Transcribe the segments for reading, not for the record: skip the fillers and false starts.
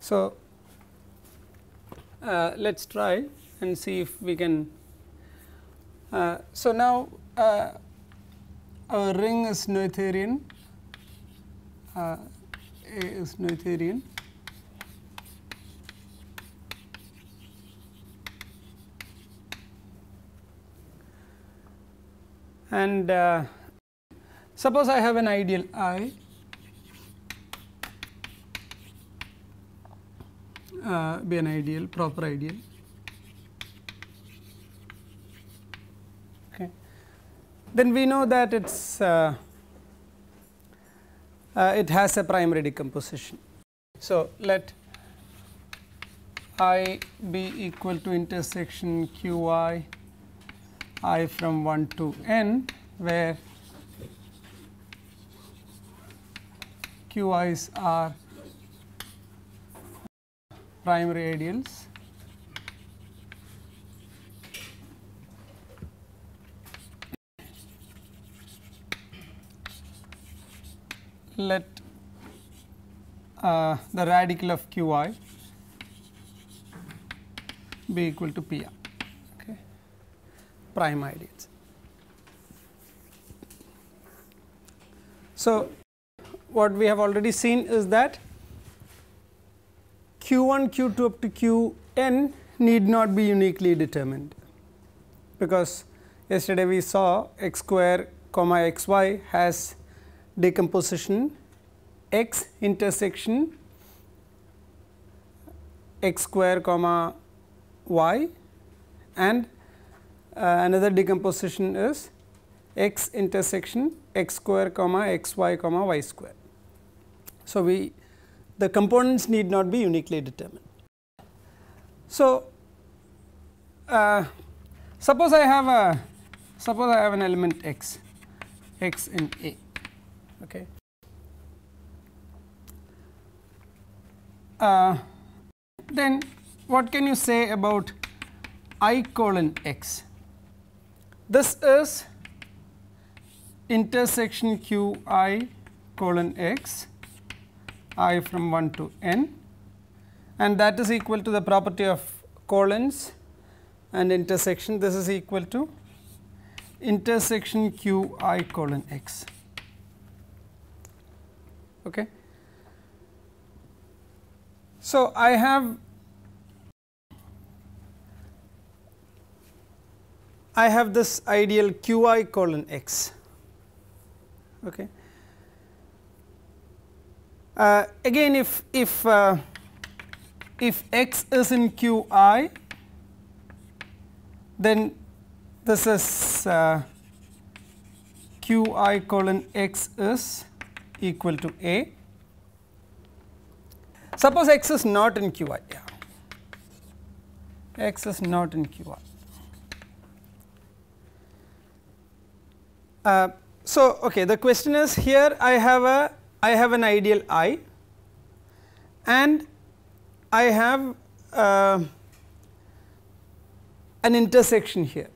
So, let us try and see if we can. So, now our ring is Noetherian, A is Noetherian, and suppose I have an ideal I, be an ideal, proper ideal. Okay. Then we know that it has a primary decomposition. So, let I be equal to intersection q I from 1 to n, where q i's are primary ideals let the radical of q I be equal to P I, okay, prime ideals. So, what we have already seen is that q1, q2 up to qn need not be uniquely determined, because yesterday we saw x square comma x y has decomposition x intersection x square comma y, and another decomposition is x intersection x square comma x y comma y square. So, the components need not be uniquely determined. So, suppose I have an element x in A, okay. Then what can you say about I colon x? This is intersection q I colon x I from 1 to n, and that is equal to the property of colons and intersection. This is equal to intersection q I colon x, okay. So, I have this ideal q I colon x, okay. Again, if x is in q I, then this is q I colon x is equal to A. Suppose x is not in q I, yeah. X is not in q I. So, okay, the question is, here I have an ideal I, and I have an intersection here.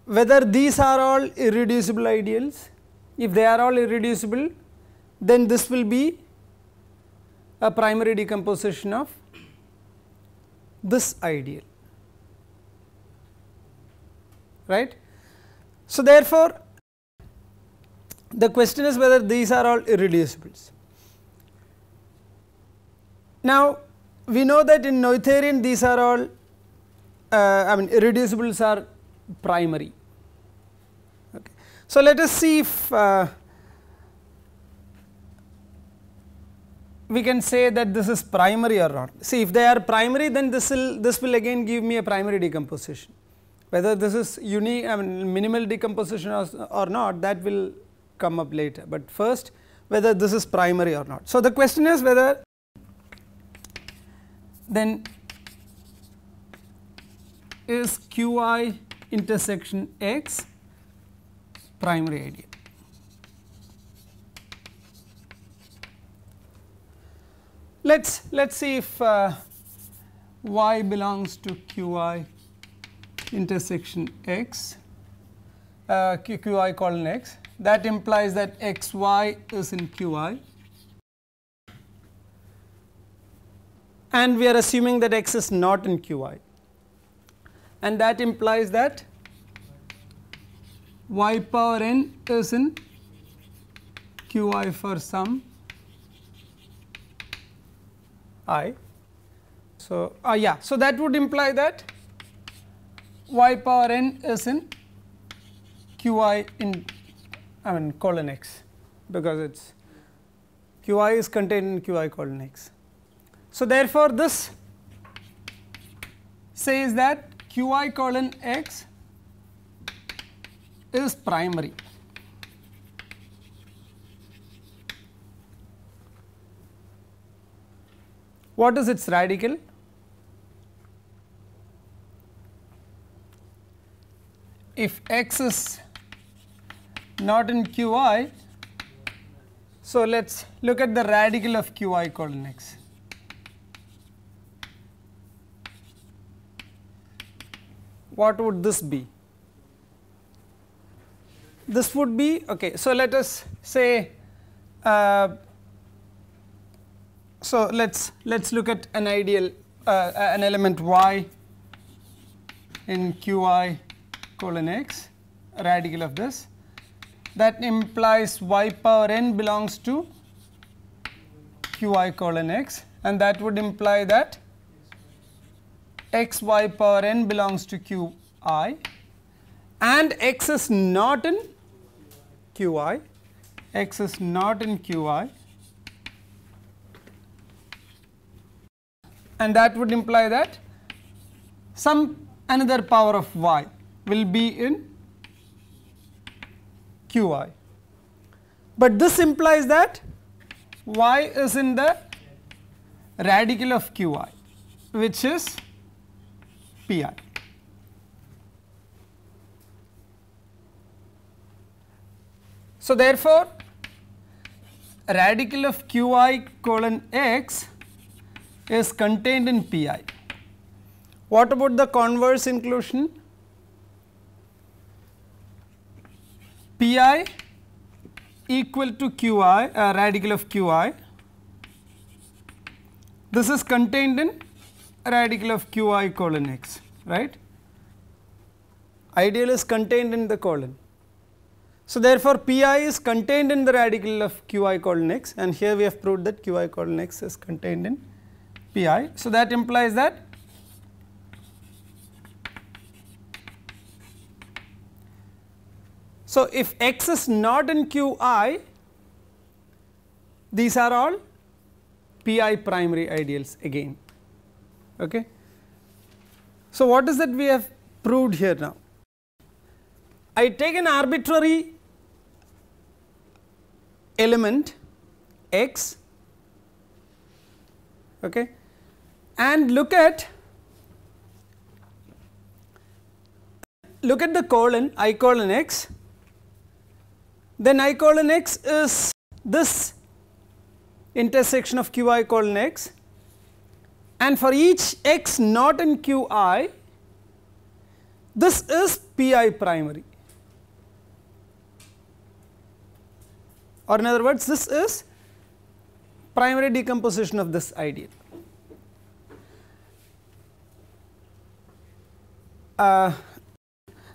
Whether these are all irreducible ideals, if they are all irreducible, then this will be a primary decomposition of this ideal, right. So, therefore, the question is whether these are all irreducibles. Now, we know that in Noetherian these are all irreducibles are primary, okay. So, let us see if we can say that this is primary or not. See, if they are primary, then this will again give me a primary decomposition. Whether this is minimal decomposition or not, that will come up later, but first whether this is primary or not. So, the question is whether then is q I intersection x primary ideal. Let's see if y belongs to q I intersection x, q I colon x. That implies that x y is in q I, and we are assuming that x is not in Qi, and that implies that y power n is in Qi for some I. So, yeah, so that would imply that y power n is in Qi in colon x, because it is Qi is contained in Qi colon x. So, therefore, this says that Qi colon x is primary. What is its radical? If x is not in Qi, so let us look at the radical of Qi colon x. What would this be? This would be, okay, so let us say, so let's look at an ideal an element y in Qi colon x, radical of this, that implies y power n belongs to Qi colon x, and that would imply that x y power n belongs to Qi, and x is not in Qi, x is not in Qi, and that would imply that some another power of y will be in Qi, but this implies that y is in the radical of Qi, which is Pi. So, therefore, radical of Qi colon x is contained in Pi. What about the converse inclusion? Pi equal to Qi, radical of Qi, this is contained in radical of Qi colon x, right. Ideal is contained in the colon. So, therefore, Pi is contained in the radical of Qi colon x, and here we have proved that Qi colon x is contained in Pi. So, that implies that so if x is not in Qi, these are all Pi primary ideals again. Okay. So, what is that we have proved here now? I take an arbitrary element x, okay, and look at the colon I colon x, then I colon x is this intersection of Qi colon x, and for each x not in Qi, this is Pi primary, or in other words, this is primary decomposition of this ideal.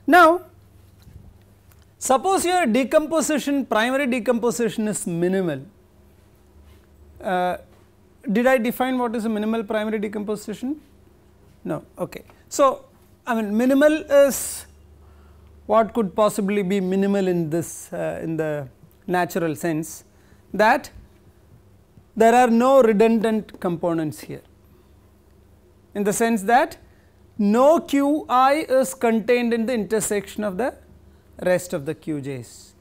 Now, suppose your decomposition, primary decomposition is minimal. Did I define what is a minimal primary decomposition? No, okay. So, I mean minimal is what could possibly be minimal in this in the natural sense, that there are no redundant components here, in the sense that no Qi is contained in the intersection of the rest of the Qj's,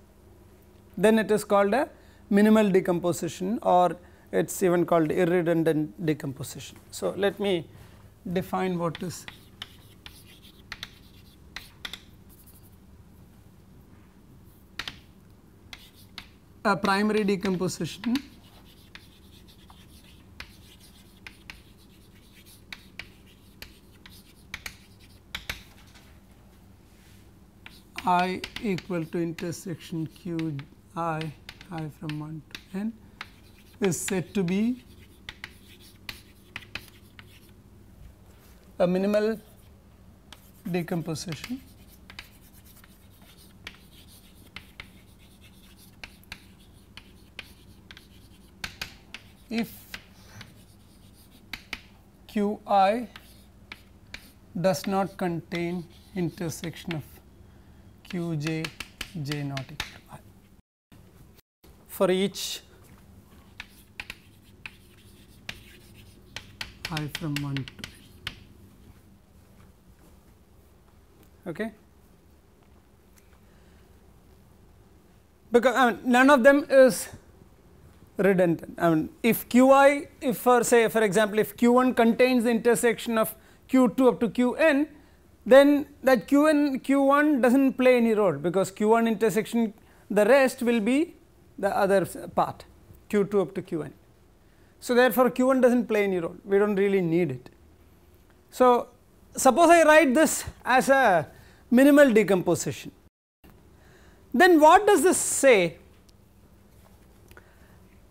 then it is called a minimal decomposition, or it is even called irredundant decomposition. So, let me define what is a primary decomposition. I equal to intersection Qi I from 1 to n is said to be a minimal decomposition if Qi does not contain intersection of Qj j not equal to I. For each I from 1 to n. Okay. Because none of them is redundant. If Qi, if for say for example, if Q1 contains the intersection of Q2 up to Qn, then that Q1 does not play any role, because Q1 intersection, the rest will be the other part, Q2 up to Qn. So, therefore, Q1 does not play any role, we do not really need it. So, suppose I write this as a minimal decomposition, then what does this say?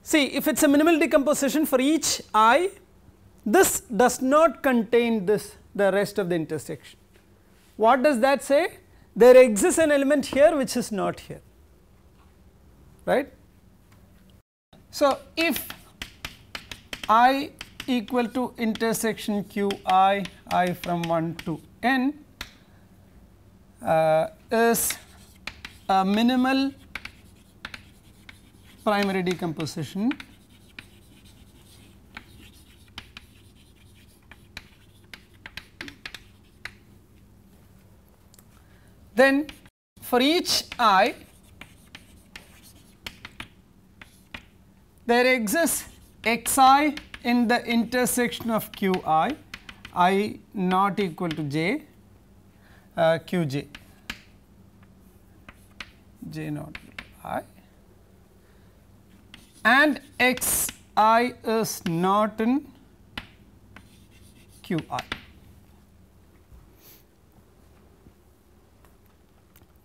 See, if it is a minimal decomposition for each I, this does not contain this, the rest of the intersection. What does that say? There exists an element here which is not here, right. So, if I equal to intersection Qi I from 1 to n is a minimal primary decomposition, then for each I there exists xi in the intersection of Qi I not equal to j Qj j not I, and xi is not in Qi.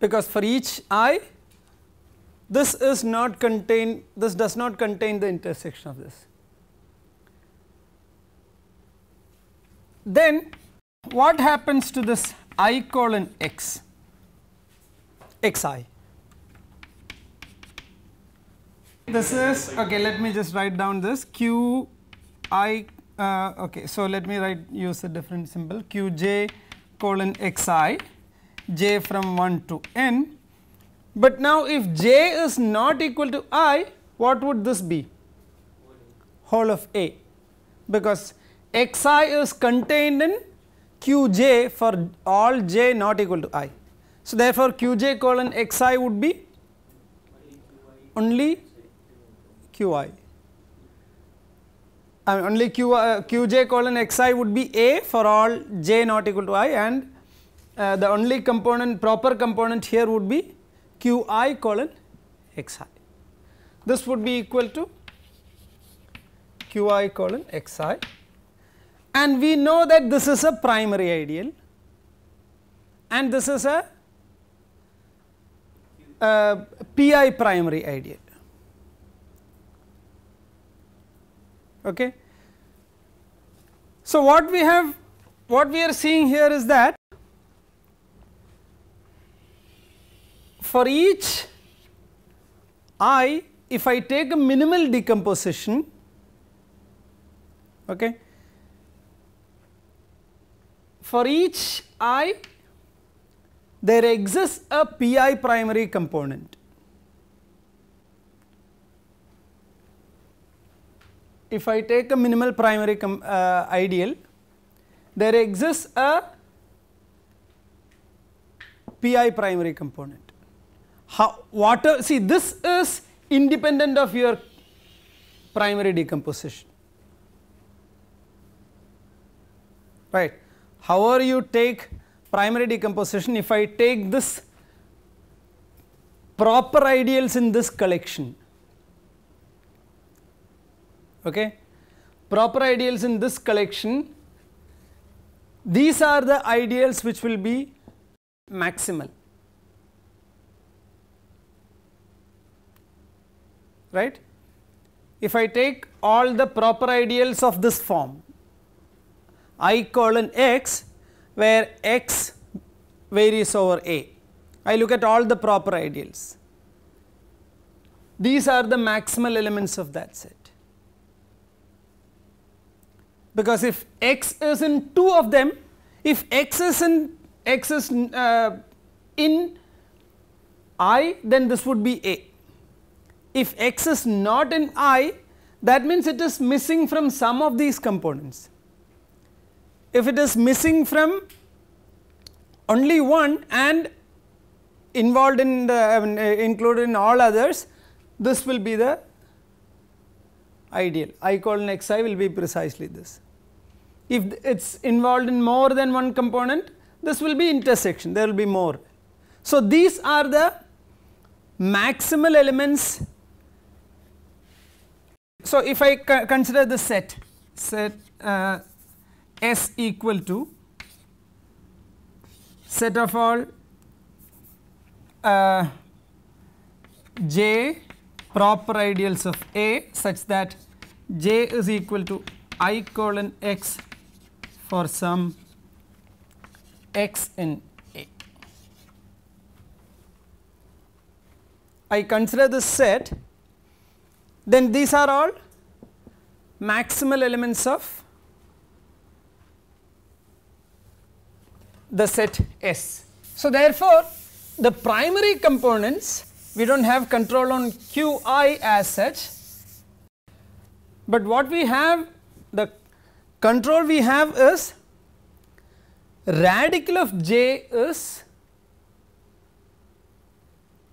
Because for each I, this is not contain, this does not contain the intersection of this. Then what happens to this I colon x, xi? This is, okay, let me just write down this Qi, okay, so let me use a different symbol, Qj colon xi, j from 1 to n. But now if j is not equal to I, what would this be? Whole of A, because xi is contained in Qj for all j not equal to I. So, therefore, Qj colon xi would be only Qi, only Qj colon xi would be A for all j not equal to I, and the only component, proper component here would be Qi colon xi. This would be equal to Qi colon xi, and we know that this is a primary ideal and this is a pi primary ideal. Okay. So, what we are seeing here is that for each I, if I take a minimal decomposition, okay, for each I there exists a pi primary component. If I take a minimal primary ideal, there exists a pi primary component. See, this is independent of your primary decomposition, right. However you take primary decomposition, if I take this proper ideals in this collection, okay, proper ideals in this collection, these are the ideals which will be maximal, right. If I take all the proper ideals of this form, I colon x where x varies over A. I look at all the proper ideals. These are the maximal elements of that set. Because if x is in 2 of them, if x is in I, then this would be A. If x is not in I, that means it is missing from some of these components. If it is missing from only one and involved in the included in all others, this will be the ideal. I colon xi will be precisely this. If it is involved in more than one component, this will be intersection, there will be more. So, these are the maximal elements. So, if I consider the set S equal to set of all j proper ideals of A such that j is equal to I colon x for some x in A. I consider this set, then these are all maximal elements of the set S. So, therefore, the primary components we do not have control on Qi as such, but what we have, the control we have is radical of J is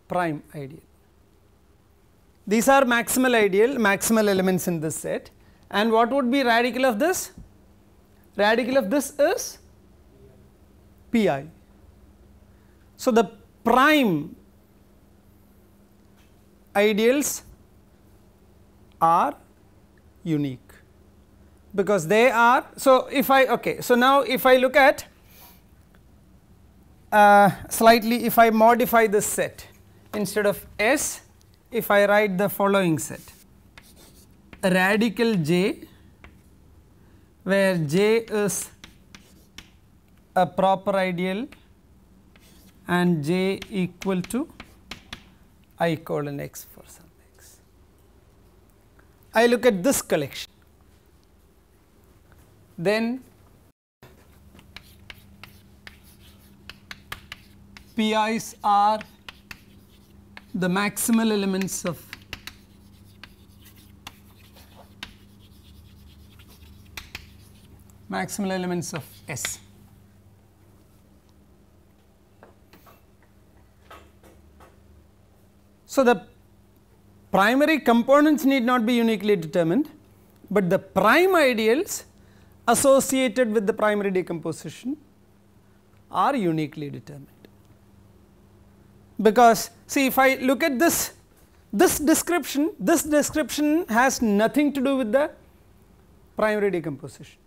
prime ideal. These are maximal elements in this set, and what would be radical of this? Radical of this is Pi. So, the prime ideals are unique because they are. So, if I so now if I look at slightly, if I modify this set, instead of S, if I write the following set: radical J where J is a proper ideal and J equal to I colon x for some x. I look at this collection, then Pi's are the maximal elements of S. So, the primary components need not be uniquely determined, but the prime ideals associated with the primary decomposition are uniquely determined. Because see, if I look at this description has nothing to do with the primary decomposition.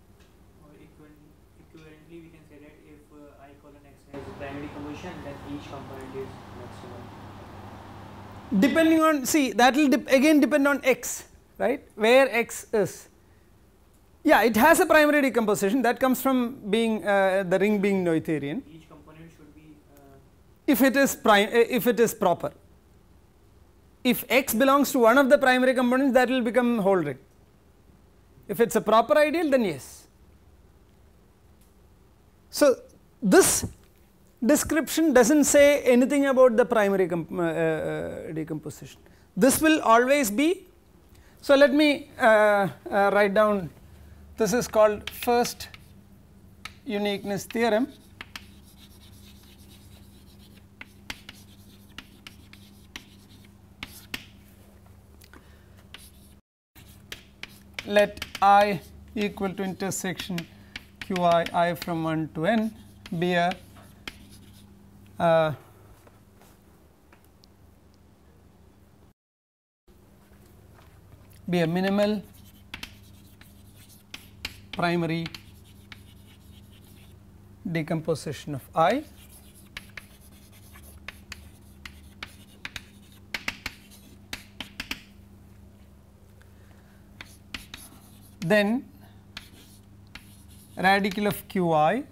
Equivalently, we can say that if I colon x has primary decomposition, then each component is maximum. Depending on, see, that will again depend on x, right, where x is. Yeah, it has a primary decomposition that comes from being the ring being Noetherian. Each component should be if it is proper. If x belongs to one of the primary components, that will become whole ring. If it is a proper ideal, then yes. So, this description does not say anything about the primary decomposition. This will always be. So, let me write down, this is called first uniqueness theorem. Let I equal to intersection Qi I from 1 to n be a minimal primary decomposition of I. Then radical of Qi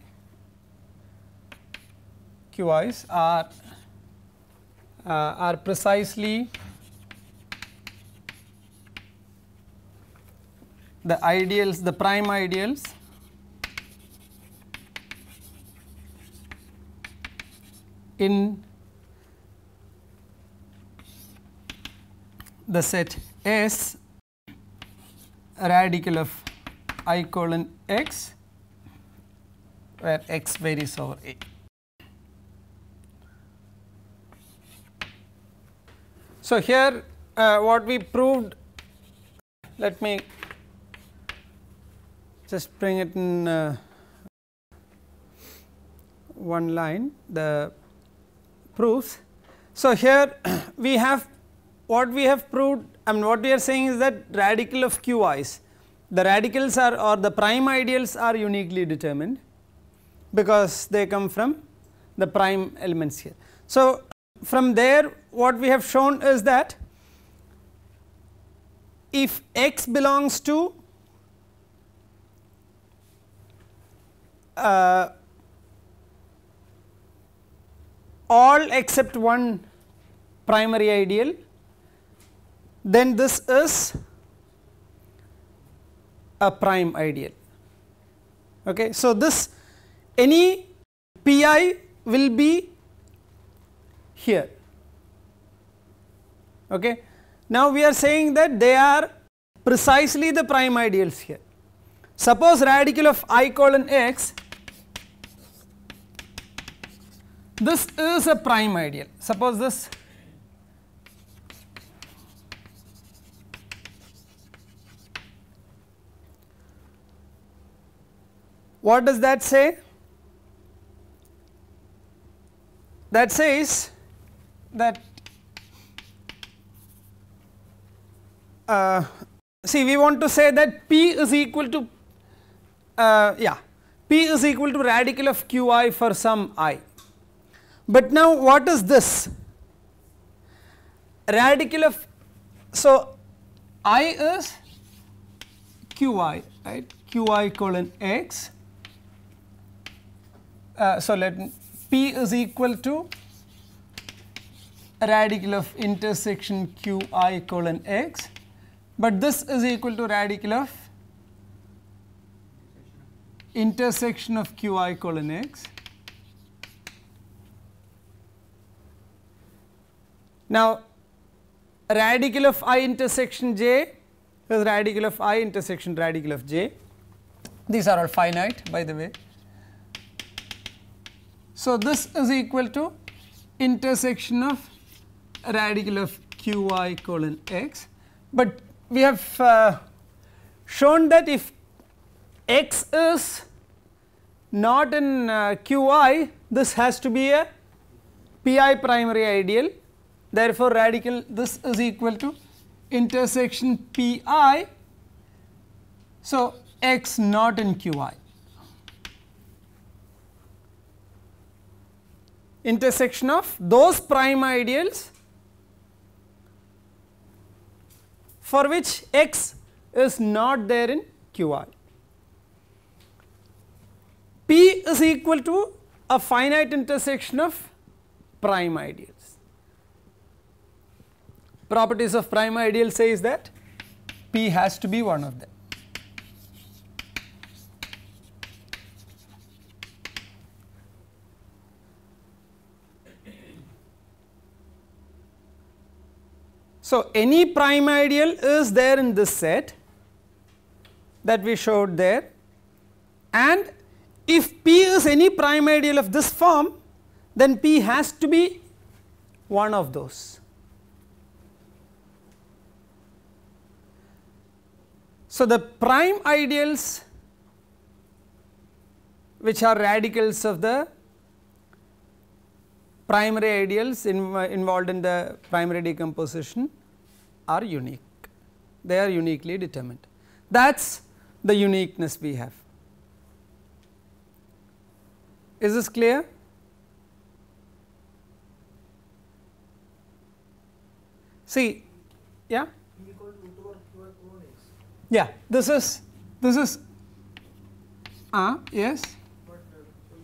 Qi's are precisely the ideals, the prime ideals in the set S radical of I colon x, where x varies over A. So, here what we proved, let me just bring it in one line, the proofs. So, here we have what we have proved, I mean what we are saying is that radical of Qi's, the radicals are or the prime ideals are uniquely determined because they come from the prime elements here. So, from there what we have shown is that if x belongs to all except one primary ideal, then this is a prime ideal. Okay. So, this any Pi will be here. Okay. Now, we are saying that they are precisely the prime ideals here. Suppose radical of I colon x, this is a prime ideal. Suppose this what does that say? That says that see, we want to say that P is equal to P is equal to radical of Qi for some I. But now what is this? Radical of, so I is Qi, right, Qi colon x. So, let P is equal to radical of intersection Qi colon x, but this is equal to radical of intersection of Qi colon x. Now, radical of I intersection j is radical of I intersection radical of j. These are all finite, by the way. So, this is equal to intersection of radical of Qi colon x, but we have shown that if x is not in Qi, this has to be a Pi primary ideal. Therefore, radical this is equal to intersection Pi, so x not in Qi. Intersection of those prime ideals for which x is not there in Qi. P is equal to a finite intersection of prime ideals. Properties of prime ideal says that P has to be one of them. So, any prime ideal is there in this set that we showed there, and if P is any prime ideal of this form, then P has to be one of those. So, the prime ideals which are radicals of the primary ideals involved in the primary decomposition are unique, they are uniquely determined. That is the uniqueness we have. Is this clear? See, yeah? Yeah, this is Yes. But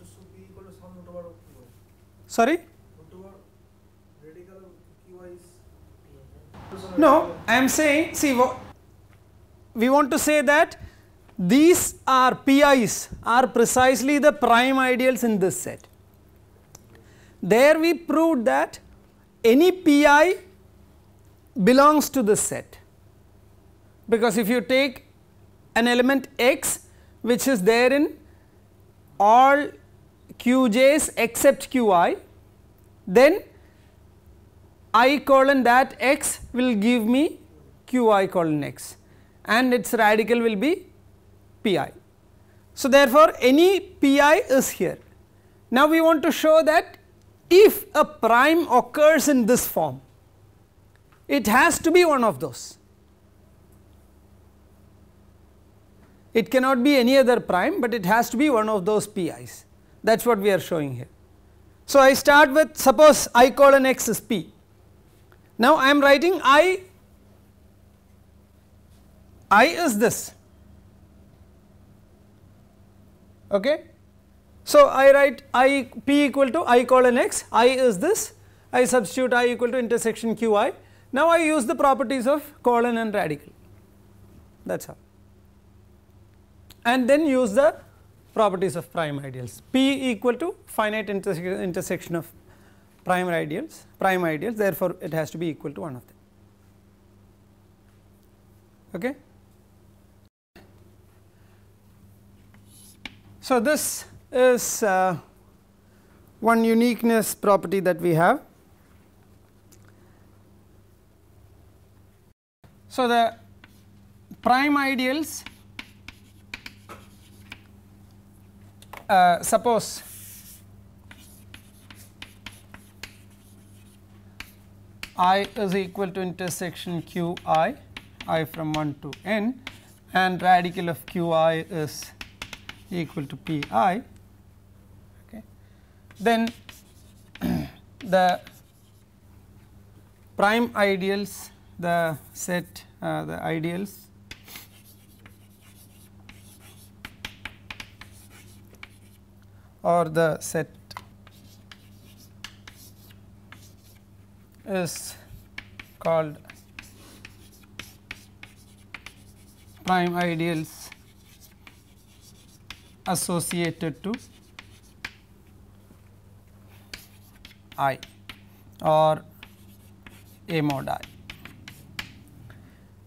this should be equal to sum root over qi. Sorry. Root over radical qi is No, I am saying, see, we want to say that these are PIs are precisely the prime ideals in this set. There we proved that any PI belongs to this set, because if you take an element x which is there in all qj's except qi, then I colon that x will give me qi colon x, and its radical will be pi. So, therefore, any pi is here. Now, we want to show that if a prime occurs in this form, it has to be one of those. It cannot be any other prime, but it has to be one of those PIs. That is what we are showing here. So, I start with, suppose I colon x is P. Now, I am writing I is this. Okay. So, I write I P equal to I colon x, I is this, I substitute I equal to intersection qi. Now, I use the properties of colon and radical, that is all, and then use the properties of prime ideals. P equal to finite intersection of prime ideals, therefore, it has to be equal to one of them. Okay. So, this is one uniqueness property that we have. So, the prime ideals, suppose I is equal to intersection q I from 1 to n, and radical of q I is equal to p I, okay. Then the prime ideals, the set the ideals or the set is called prime ideals associated to I or A mod I.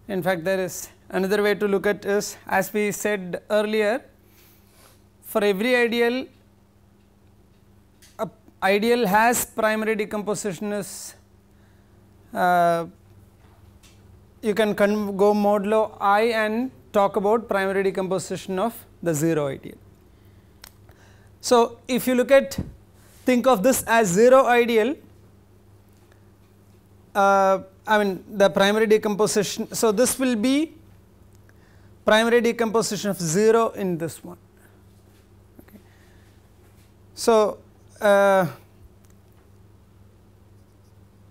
In fact, there is another way to look at is, as we said earlier, for every ideal, a ideal has primary decomposition is you can go modulo I and talk about primary decomposition of the 0 ideal. So, if you look at, think of this as 0 ideal, I mean the primary decomposition. So, this will be primary decomposition of 0 in this one. Okay. So,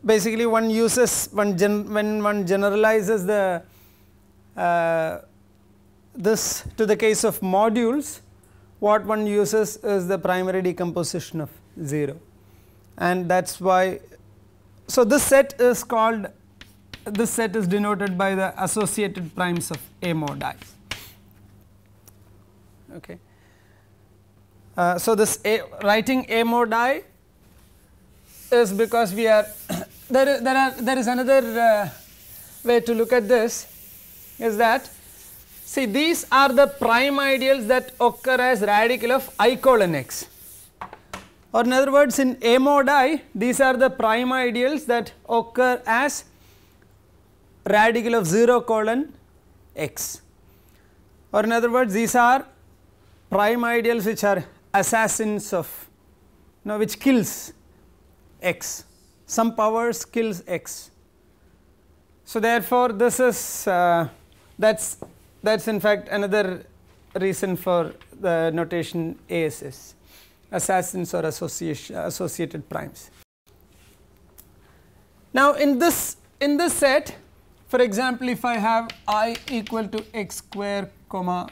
basically one uses when one generalizes the this to the case of modules, what one uses is the primary decomposition of 0, and that is why. So, this set is called, this set is denoted by the associated primes of A mod I. Okay. So, this writing A mod I is because we are there is another way to look at this, is that, see, these are the prime ideals that occur as radical of I colon x, or in other words, in A mod I, these are the prime ideals that occur as radical of 0 colon x, or in other words, these are prime ideals which are assassins of, which kills x, some powers kills x. So, therefore, this is that's in fact another reason for the notation ASS, assassins or associated primes. Now, in this set, for example, if I have I equal to x square comma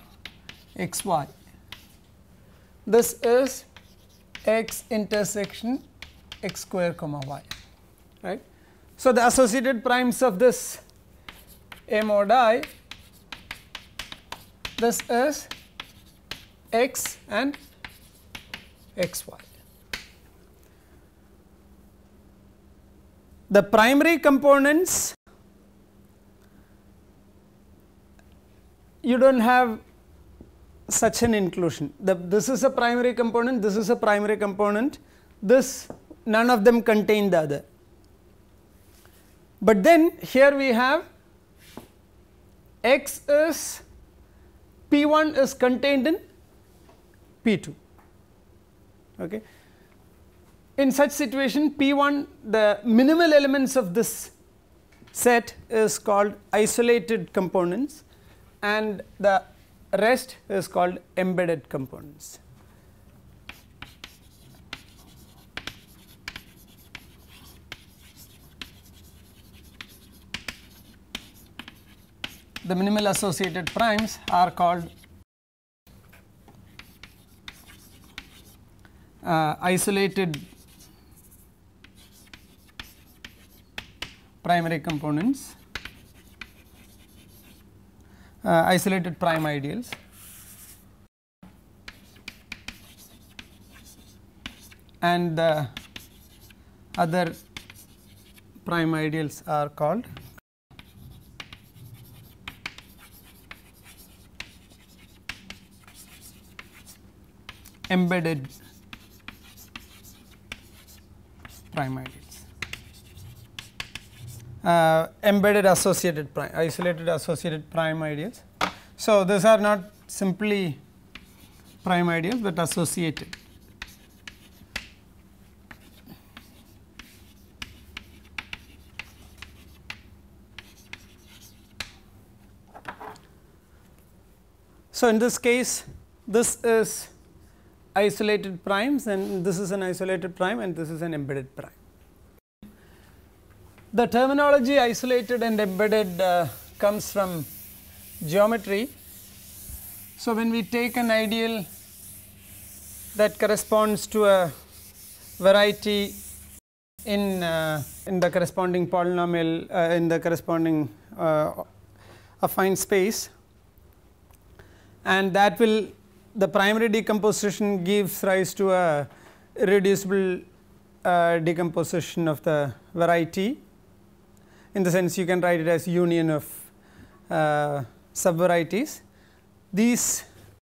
xy, this is x intersection x square comma y, right. So, the associated primes of this A mod I, this is x and x y. The primary components, you do not have such an inclusion. This is a primary component, this is a primary component, this none of them contain the other. But then here we have x is P1 is contained in P2. Okay. In such situation, P1, the minimal elements of this set is called isolated components and the rest is called embedded components. The minimal associated primes are called isolated primary components, isolated prime ideals, and the other prime ideals are called embedded prime ideals. Embedded associated prime, isolated associated prime ideals. So, these are not simply prime ideals, but associated. So, in this case, this is isolated primes and this is an isolated prime and this is an embedded prime. The terminology isolated and embedded comes from geometry. So, when we take an ideal that corresponds to a variety in the corresponding polynomial in the corresponding affine space, and that will the primary decomposition gives rise to a irreducible decomposition of the variety. In the sense, you can write it as union of subvarieties. These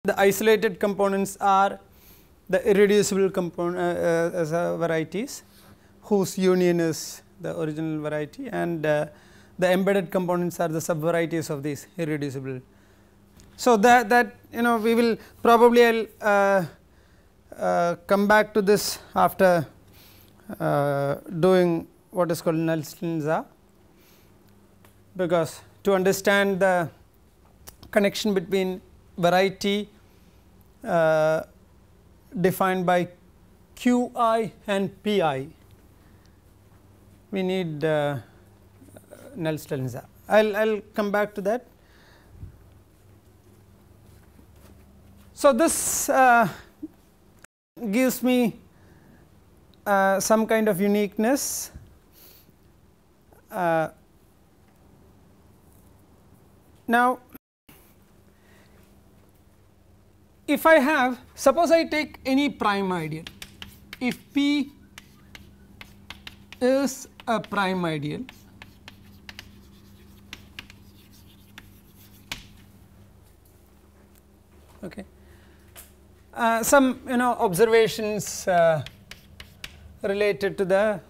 the isolated components are the irreducible varieties whose union is the original variety, and the embedded components are the subvarieties of these irreducible. So, that we will probably come back to this after doing what is called Nullstellensatz, because to understand the connection between variety defined by Qi and Pi, we need Nullstellensatz. I'll come back to that. So, this gives me some kind of uniqueness. Now, if I have, suppose I take any prime ideal, if P is a prime ideal, okay. Some observations related to the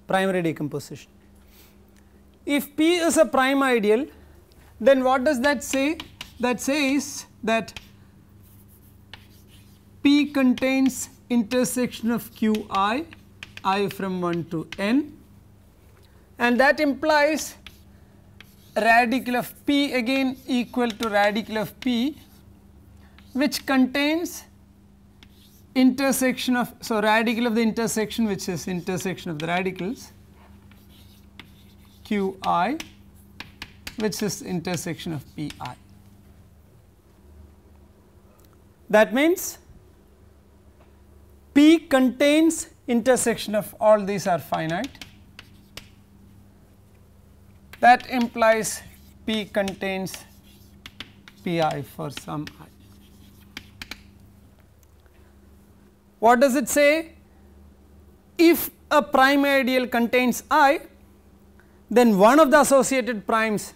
primary decomposition. If P is a prime ideal, then what does that say? That says that P contains intersection of Qi, I from 1 to n, and that implies radical of P again equal to radical of P, which contains intersection of, so radical of the intersection, which is intersection of the radicals Qi, which is intersection of Pi. That means P contains intersection of all these are finite, that implies P contains Pi for some I. What does it say? If a prime ideal contains I, then one of the associated primes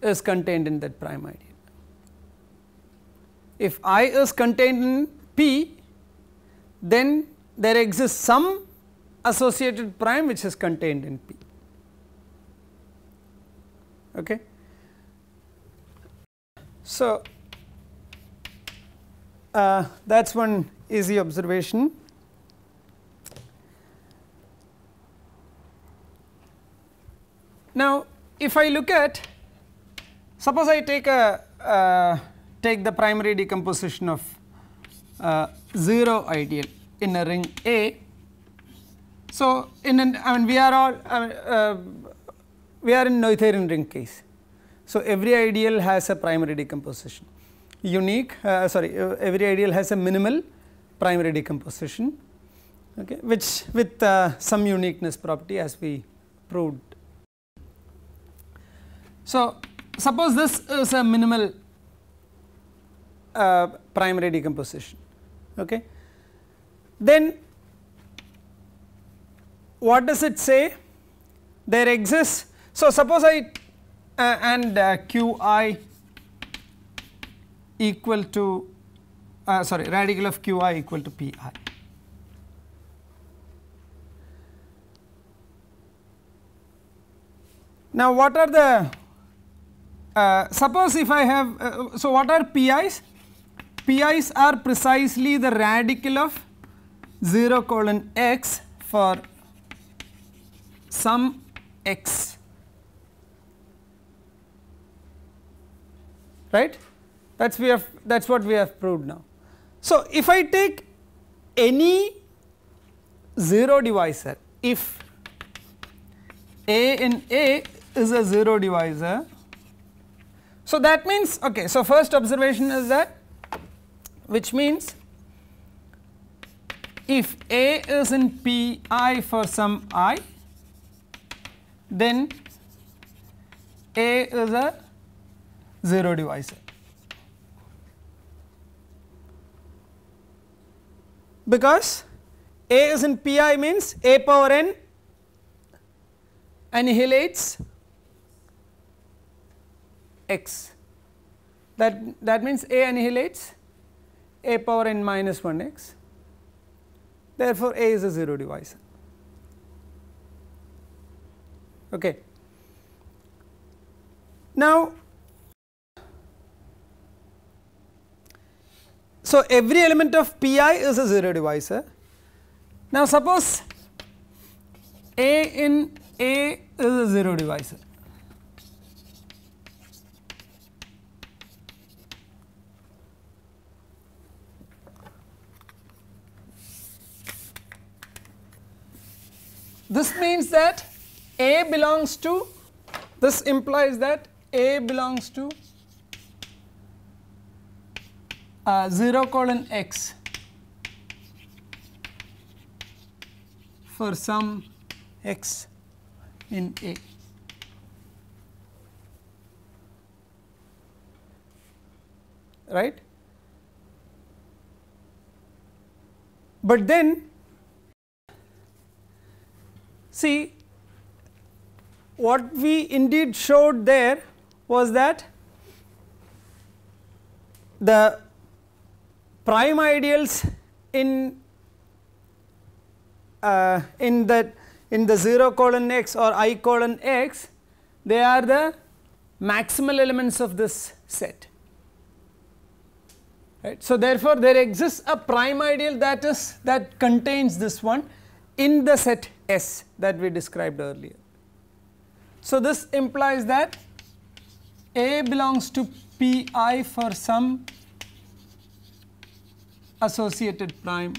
is contained in that prime ideal. If I is contained in P, then there exists some associated prime which is contained in P. Okay. So, that is one easy observation. Now, if I look at, suppose I take take the primary decomposition of 0 ideal in a ring A. So, in an, I mean we are all we are in Noetherian ring case. So, every ideal has a primary decomposition, unique every ideal has a minimal primary decomposition, okay, which with some uniqueness property as we proved. So, suppose this is a minimal primary decomposition, okay. Then what does it say? There exists, so suppose I and Qi equal to radical of Qi equal to Pi. Now what are the suppose if I have so what are Pi's? Pi's are precisely the radical of 0 colon x for some x, right, that is what we have proved now. So, if I take any 0 divisor, if A in A is a 0 divisor, so that means, okay, so first observation is that, which means if A is in Pi for some I, then A is a 0 divisor, because A is in Pi means A power n annihilates x, that means A annihilates A power n minus 1 x, therefore A is a 0 divisor. Okay. Now, so every element of Pi is a 0 divisor. Now suppose A in A is a 0 divisor. This means that A belongs to, this implies that A belongs to 0 colon x for some x in A. Right? But then see, what we indeed showed there was that the prime ideals in the 0 colon x or I colon x, they are the maximal elements of this set, right. So therefore there exists a prime ideal that contains this one in the set S that we described earlier. So this implies that A belongs to Pi for some associated prime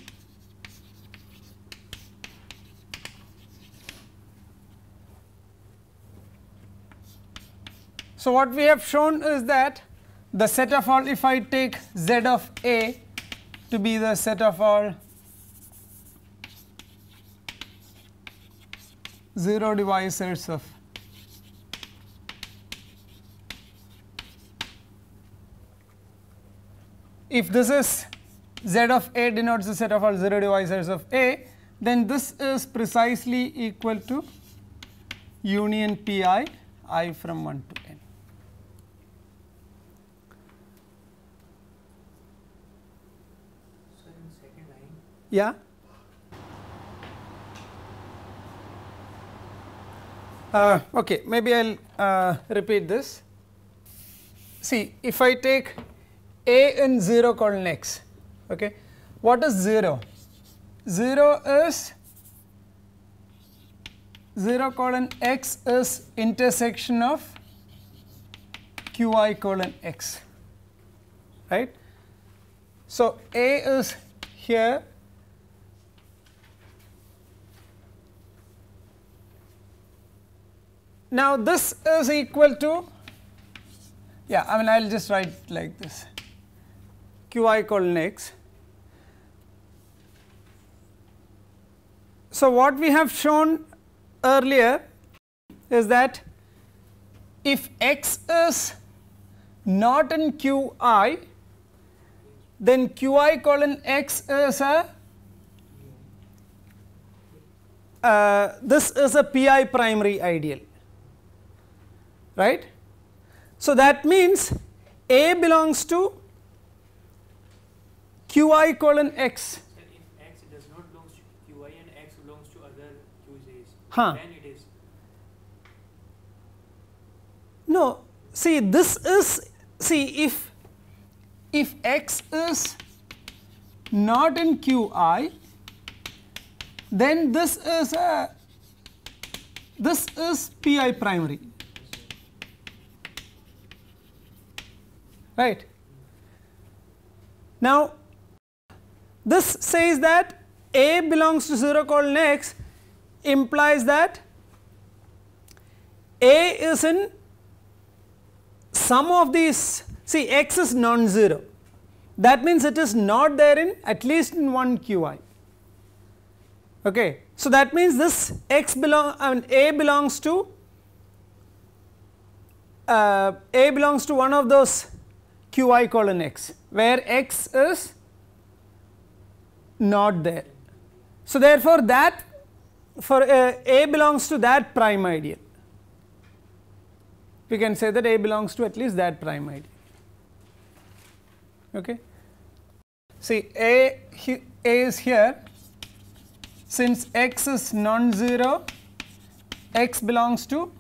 So what we have shown is that the set of all, if I take Z of A to be the set of all 0 divisors of if this is Z of A denotes the set of all 0 divisors of A, then this is precisely equal to union Pi I from 1 to n. So in second line, Yeah. Okay, maybe I will repeat this. See, if I take A in 0 colon x, okay, what is 0? 0 is 0 colon x is intersection of qi colon x, right. So, A is here, now this is equal to, yeah, I mean I will just write like this, qi colon x. So, what we have shown earlier is that if x is not in qi, then qi colon x is a this is a pi primary ideal, right. So, that means A belongs to qi colon x. so if x does not belong to qi and x belongs to other qj's, Huh. then it is. No, see this is, see if x is not in qi, then this is pi primary, right. Now this says that A belongs to 0 colon x implies that A is in some of these, see x is non-zero, that means it is not there in at least in one qi, okay. So, that means this x A belongs to one of those qi colon x where x is not there. So, therefore, that for A belongs to that prime ideal, we can say that A belongs to at least that prime ideal, okay. See A is here, since x is non-zero, x belongs to,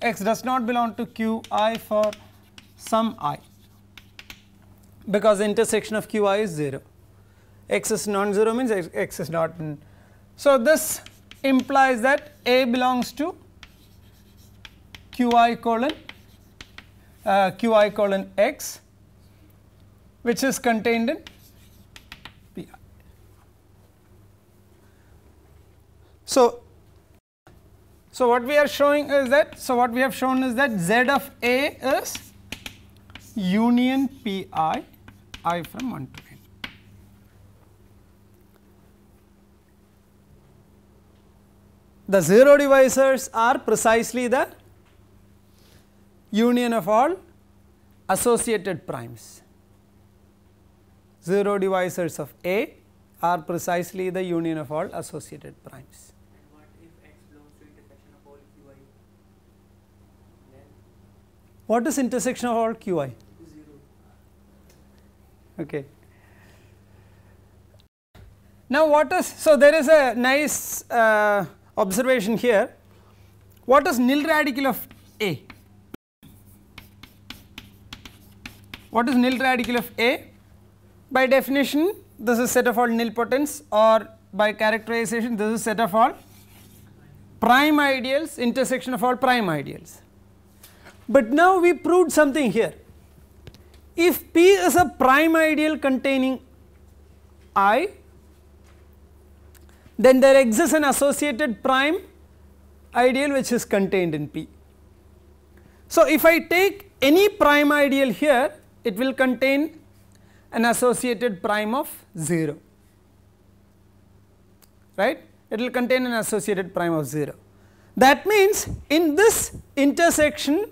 x does not belong to qi for some I, because the intersection of qi is 0, x is non-zero means x is not in. So, this implies that A belongs to qi colon x, which is contained in Pi. So, what we are showing is that, so what we have shown is that Z of A is union Pi I from 1 to n. The 0 divisors are precisely the union of all associated primes. 0 divisors of A are precisely the union of all associated primes. And what if x belongs to intersection of all qi? Then What is intersection of all qi? 0. Okay. Now, what is, so there is a nice observation here. What is nil radical of A? What is nil radical of A? By definition, this is set of all nilpotents, or by characterization, this is set of all prime ideals, intersection of all prime ideals. But now we proved something here. If P is a prime ideal containing I, then there exists an associated prime ideal which is contained in P. So, if I take any prime ideal here, it will contain an associated prime of 0, right. It will contain an associated prime of 0. That means, in this intersection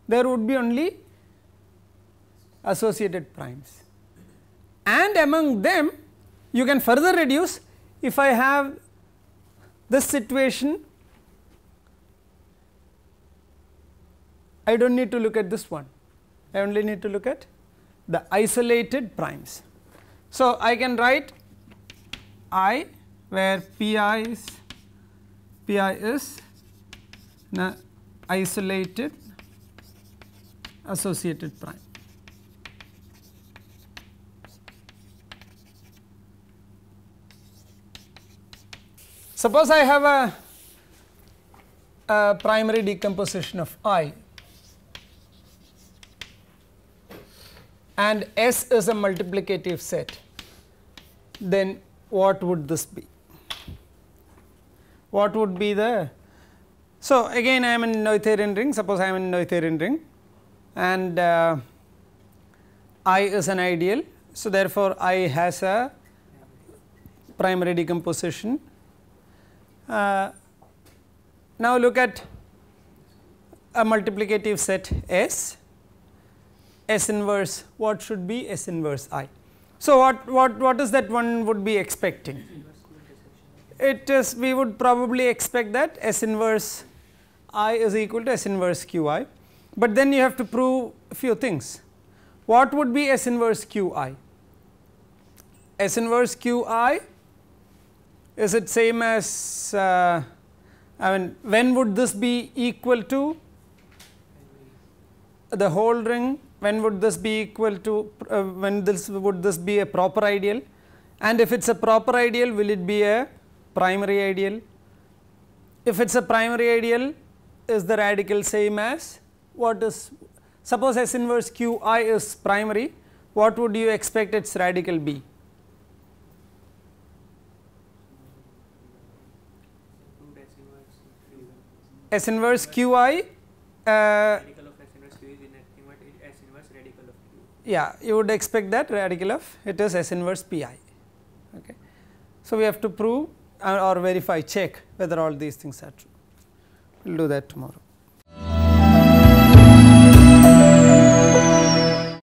there would be only associated primes, and among them you can further reduce. If I have this situation, I do not need to look at this one, I only need to look at the isolated primes. So, I can write I where Pi is an isolated associated prime. Suppose I have a primary decomposition of I, and S is a multiplicative set, then what would this be? What would be the, so again I am in Noetherian ring, suppose I am in Noetherian ring, and I is an ideal. So, therefore, I has a primary decomposition. Now, look at a multiplicative set S, S inverse, what should be S inverse I? So, what is that one would be expecting? It is, we would probably expect that S inverse I is equal to S inverse Q I, but then you have to prove a few things. What would be S inverse Q I? S inverse Q I, is it same as, I mean, when would this be equal to the whole ring? When would this be equal to, when would this be a proper ideal? And if it is a proper ideal, will it be a primary ideal? If it is a primary ideal, is the radical same as what is, suppose S inverse Q I is primary, what would you expect its radical be? S inverse Q I, Radical of S inverse Q is nothing but S inverse radical of Q. yeah, you would expect that radical of it is S inverse Pi. Okay. So, we have to prove or verify, check whether all these things are true. We will do that tomorrow.